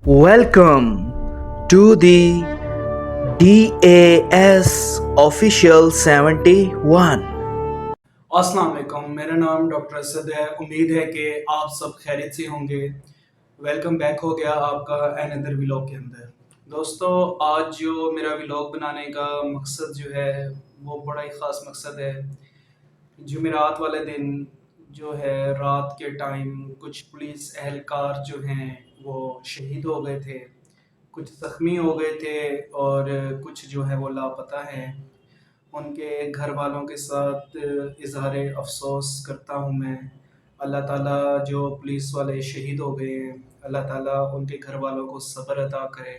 Welcome to the DAS Official 71. अस्सलाम वालेकुम। मेरा नाम डॉक्टर असद है। उम्मीद है कि आप सब खैरियत से होंगे। वेलकम बैक हो गया आपका अनदर व्लॉग के अंदर। दोस्तों, आज जो मेरा व्लॉग बनाने का मकसद जो है वो बड़ा ही ख़ास मकसद है। जुमेरात वाले दिन जो है रात के टाइम कुछ पुलिस एहलकार जो हैं वो शहीद हो गए थे, कुछ ज़ख्मी हो गए थे और कुछ जो है वो लापता हैं। उनके घर वालों के साथ इज़हार अफ़सोस करता हूँ मैं। अल्लाह ताला जो पुलिस वाले शहीद हो गए हैं, अल्लाह ताला उनके घर वालों को सब्र अता करे।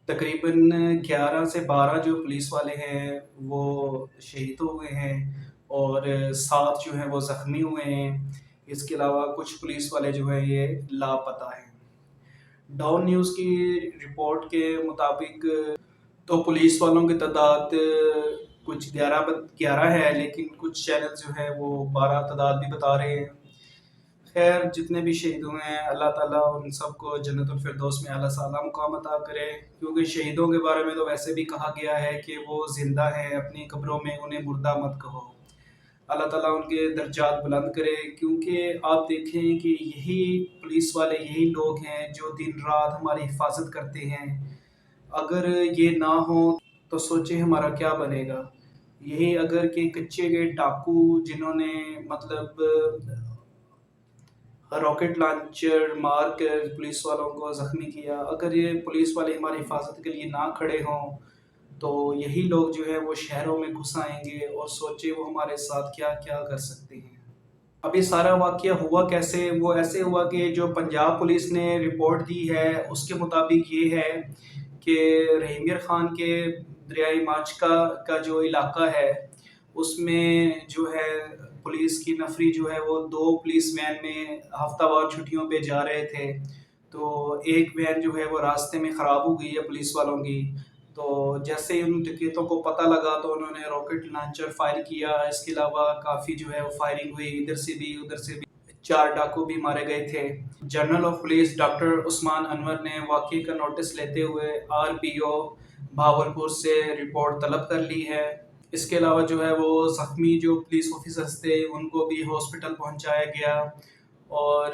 तकरीबन 11 से 12 जो पुलिस वाले हैं वो शहीद हो गए हैं और 7 जो हैं वो ज़ख्मी हुए हैं। इसके अलावा कुछ पुलिस वाले जो हैं ये लापता हैं। डाउन न्यूज़ की रिपोर्ट के मुताबिक तो पुलिस वालों की तादाद कुछ 11 है, लेकिन कुछ चैनल जो है वो 12 तादाद भी बता रहे हैं। खैर, जितने भी शहीद हुए हैं अल्लाह ताला उन सबको जन्नतुल फिरदौस में आला साला मुकाम अता करे, क्योंकि शहीदों के बारे में तो वैसे भी कहा गया है कि वो ज़िंदा हैं, अपनी कब्रों में उन्हें मुर्दा मत कहो। अल्लाह ताला उनके दर्जात बुलंद करे, क्योंकि आप देखें कि यही पुलिस वाले यही लोग हैं जो दिन रात हमारी हिफाजत करते हैं। अगर ये ना हो तो सोचें हमारा क्या बनेगा। यही अगर के कच्चे के डाकू जिन्होंने मतलब रॉकेट लॉन्चर मार कर पुलिस वालों को ज़ख्मी किया, अगर ये पुलिस वाले हमारी हिफाजत के लिए ना खड़े हों तो यही लोग जो है वो शहरों में घुस आएंगे और सोचे वो हमारे साथ क्या क्या कर सकते हैं। अब ये सारा वाक़या हुआ कैसे? वो ऐसे हुआ कि जो पंजाब पुलिस ने रिपोर्ट दी है उसके मुताबिक ये है कि रहीम खान के दरियाई माचका का जो इलाका है उसमें जो है पुलिस की नफरी जो है वो 2 पुलिस वैन में हफ्तावार छुट्टियों पे जा रहे थे। तो एक वैन जो है वो रास्ते में ख़राब हो गई है पुलिस वालों की। तो जैसे ही उन डकैतों को पता लगा तो उन्होंने रॉकेट लॉन्चर फायर किया। इसके अलावा काफ़ी जो है वो फायरिंग हुई, इधर से भी उधर से भी। 4 डाकू भी मारे गए थे। General of police doctor Usman Anwar ने वाक़ये का नोटिस लेते हुए आरपीओ भावलपुर से रिपोर्ट तलब कर ली है। इसके अलावा जो है वो ज़ख्मी जो पुलिस ऑफिसर्स थे उनको भी हॉस्पिटल पहुंचाया गया और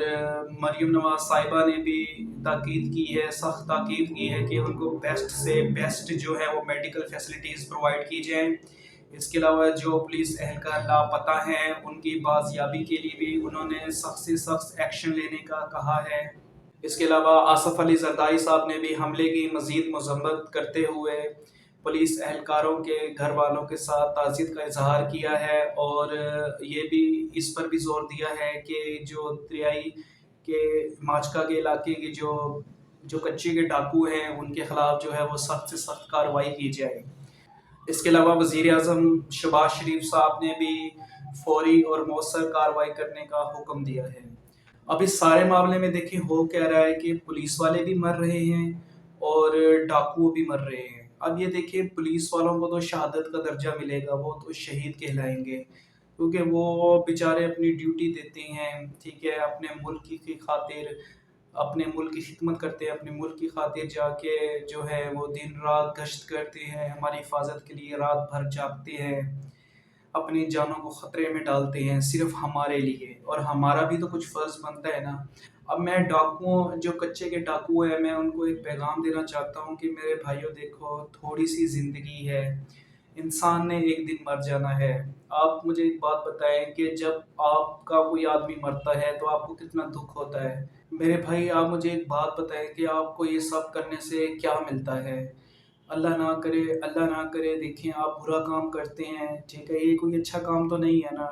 मरीम नवाज़ साहिबा ने भी ताकीद की है, सख्त ताकीद की है कि उनको बेस्ट से बेस्ट जो है वो मेडिकल फैसिलिटीज़ प्रोवाइड की जाएँ। इसके अलावा जो पुलिस एहलकार लापता हैं उनकी बाजियाबी के लिए भी उन्होंने सख्त से सख्त एक्शन लेने का कहा है। इसके अलावा आसफ़ अली ज़रदारी साहब ने भी हमले की मज़ीद मज़म्मत करते हुए पुलिस एहलकारों के घर वालों के साथ ताज़ियत का इज़हार किया है और ये भी इस पर भी ज़ोर दिया है कि जो दरियाई के माचका के इलाके के जो जो कच्चे के डाकू हैं उनके ख़िलाफ़ जो है वो सख्त से सख्त कार्रवाई की जाए। इसके अलावा वज़ीर-ए-आज़म शहबाज शरीफ साहब ने भी फौरी और मौसर कार्रवाई करने का हुक्म दिया है। अब इस सारे मामले में देखिए हो क्या रहा है कि पुलिस वाले भी मर रहे हैं और डाकू भी मर रहे हैं। अब ये देखिए पुलिस वालों को तो शहादत का दर्जा मिलेगा, वो तो शहीद कहलाएँगे, क्योंकि वो बेचारे अपनी ड्यूटी देते हैं, ठीक है? अपने मुल्क की खातिर अपने मुल्क की खिदमत करते हैं, अपने मुल्क की खातिर जाके जो है वो दिन रात गश्त करते हैं, हमारी हिफाजत के लिए रात भर जागते हैं, अपनी जानों को ख़तरे में डालते हैं सिर्फ़ हमारे लिए, और हमारा भी तो कुछ फ़र्ज़ बनता है ना। अब मैं डाकुओं जो कच्चे के डाकू हैं मैं उनको एक पैगाम देना चाहता हूँ कि मेरे भाइयों देखो, थोड़ी-सी ज़िंदगी है, इंसान ने एक दिन मर जाना है। आप मुझे एक बात बताएँ कि जब आपका कोई आदमी मरता है तो आपको कितना दुःख होता है? मेरे भाई, आप मुझे एक बात बताएँ कि आपको ये सब करने से क्या मिलता है? अल्लाह ना करे देखिए आप बुरा काम करते हैं, ठीक है? ये कोई अच्छा काम तो नहीं है ना।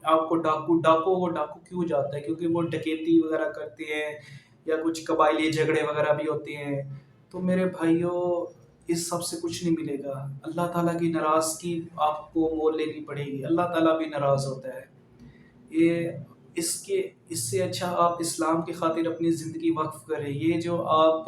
आपको डाकुओं को डाकू क्यों जाता है? क्योंकि वो डकैती वग़ैरह करते हैं या कुछ कबायली झगड़े वग़ैरह भी होते हैं। तो मेरे भाइयों, इस सब से कुछ नहीं मिलेगा। अल्लाह ताला की नाराज़गी आपको मोल लेनी पड़ेगी। अल्लाह ताला भी नाराज़ होता है। ये इसके इससे अच्छा आप इस्लाम की खातिर अपनी ज़िंदगी वक्फ करें। ये जो आप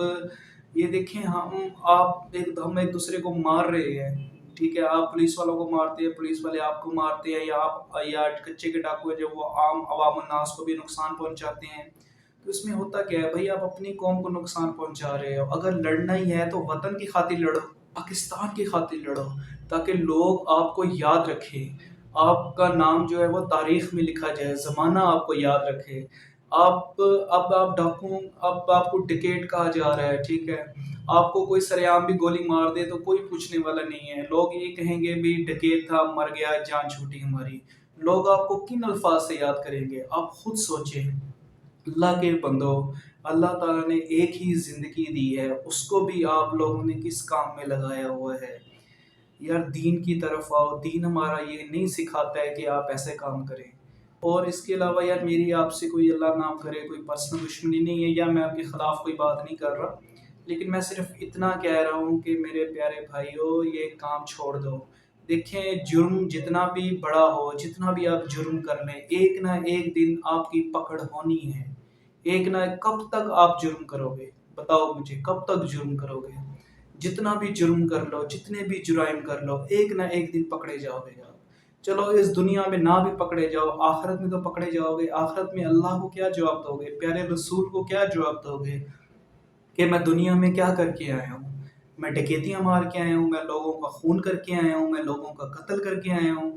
ये देखें, हम एक दूसरे को मार रहे हैं, ठीक है? आप पुलिस वालों को मारते हैं, पुलिस वाले आपको मारते हैं, या कच्चे के डाकू हैं जो वो आम अवामुन नास को भी नुकसान पहुंचाते हैं। तो تو اس میں ہوتا کیا ہے بھائی، آپ اپنی قوم کو نقصان پہنچا رہے ہو. اگر لڑنا ہی ہے تو وطن کی خاطر لڑو، پاکستان کی خاطر لڑو، تاکہ لوگ آپ کو یاد رکھیں، آپ کا نام جو ہے وہ تاریخ میں لکھا جائے، زمانہ آپ کو یاد رکھے. اب آپ ڈاکو، اب آپ کو ڈکیٹ کہا جا رہا ہے، ٹھیک ہے. آپ کو کوئی سریعام بھی گولی مار دے تو کوئی پوچھنے والا نہیں ہے. لوگ یہ کہیں گے بھی ڈکیت تھا، مر گیا، جان چھوٹی ہماری. لوگ آپ کو کن الفاظ سے یاد کریں گے؟ آپ خود سوچیں. اللہ کے بندو، اللہ تعالیٰ نے ایک ہی زندگی دی ہے، اس کو بھی آپ لوگوں نے کس کام میں لگایا ہوا ہے؟ یار دین کی طرف آؤ. دین ہمارا یہ نہیں سکھاتا ہے کہ آپ ایسے کام کریں. اور اس کے علاوہ یار میری آپ سے کوئی اللہ نام کرے کوئی پرسنل دشمنی نہیں ہے، یا میں آپ کے خلاف کوئی بات نہیں کر رہا، لیکن میں صرف اتنا کہہ رہا ہوں کہ میرے پیارے بھائیو، یہ کام چھوڑ دو. دیکھیں، جرم جتنا بھی بڑا ہو، جتنا بھی آپ جرم کر لیں، ایک نہ ایک دن آپ کی پکڑ ہونی ہے. ایک نہ کب تک آپ جرم کرو گے؟ بتاؤ مجھے، کب تک جرم کرو گے؟ جتنا بھی جرم کر لو، جتنے بھی جرائم کر لو، ایک نہ ایک دن پکڑے جاؤ گے آپ. چلو اس دنیا میں نہ بھی پکڑے جاؤ، آخرت میں تو پکڑے جاؤ گے. آخرت میں اللہ کو کیا جواب دو گے؟ پیارے رسول کو کیا جواب دو گے کہ میں دنیا میں کیا کر کے آیا ہوں؟ میں ڈکیتیاں مار کے آیا ہوں، میں لوگوں کا خون کر کے آیا ہوں، میں لوگوں کا قتل کر کے آیا ہوں.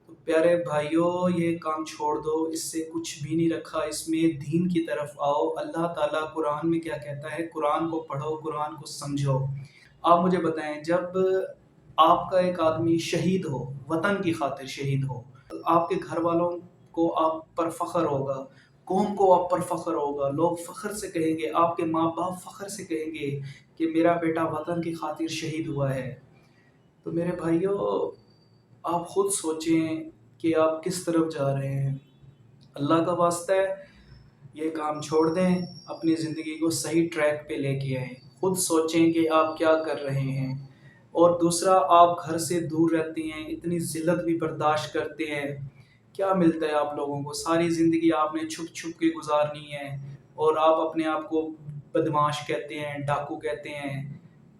تو پیارے بھائیو، یہ کام چھوڑ دو، اس سے کچھ بھی نہیں رکھا. اس میں دین کی طرف آؤ. اللہ تعالیٰ قرآن میں کیا کہتا ہے؟ قرآن کو پڑھو، قرآن کو سمجھو. آپ مجھے بتائیں، جب آپ کا ایک آدمی شہید ہو، وطن کی خاطر شہید ہو، آپ کے گھر والوں کو آپ پر فخر ہوگا، قوم کو آپ پر فخر ہوگا. لوگ فخر سے کہیں گے، آپ کے ماں باپ فخر سے کہیں گے کہ میرا بیٹا وطن کی خاطر شہید ہوا ہے. تو میرے بھائیوں، آپ خود سوچیں کہ آپ کس طرف جا رہے ہیں. اللہ کا واسطہ ہے، یہ کام چھوڑ دیں، اپنی زندگی کو صحیح ٹریک پہ لے کے آئیں. خود سوچیں کہ آپ کیا کر رہے ہیں. اور دوسرا، آپ گھر سے دور رہتے ہیں، اتنی ذلت بھی برداشت کرتے ہیں. کیا ملتا ہے آپ لوگوں کو؟ ساری زندگی آپ نے چھپ چھپ کے گزارنی ہے، اور آپ اپنے آپ کو بدماش کہتے ہیں، ڈاکو کہتے ہیں.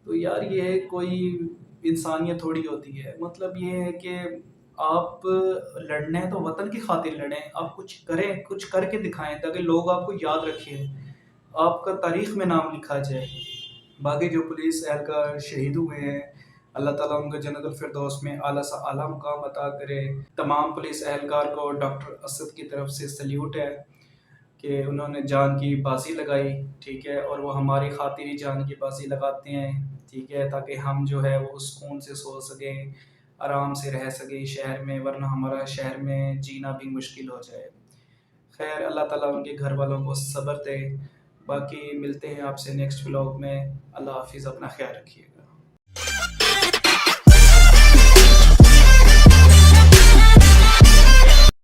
تو یار یہ کوئی انسانیت تھوڑی ہوتی ہے. مطلب یہ ہے کہ آپ لڑنا ہے تو وطن کی خاطر لڑیں. آپ کچھ کریں، کچھ کر کے دکھائیں، تاکہ لوگ آپ کو یاد رکھیں، آپ کا تاریخ میں نام لکھا جائے. باقی جو پولیس اہلکار شہید ہوئے ہیں، اللہ تعالیٰ ان کو جنت الفردوس میں اعلیٰ سے اعلیٰ مقام عطا کرے. تمام پولیس اہلکار کو ڈاکٹر اسد کی طرف سے سلیوٹ ہے کہ انہوں نے جان کی بازی لگائی، ٹھیک ہے. اور وہ ہماری خاطر ہی جان کی بازی لگاتے ہیں، ٹھیک ہے، تاکہ ہم جو ہے وہ سکون سے سو سکیں، آرام سے رہ سکیں شہر میں، ورنہ ہمارا شہر میں جینا بھی مشکل ہو جائے. خیر، اللہ تعالیٰ ان کے گھر والوں کو صبر دے. باقی ملتے ہیں آپ سے نیکسٹ ولاگ میں. اللہ حافظ، اپنا خیال رکھیے گا.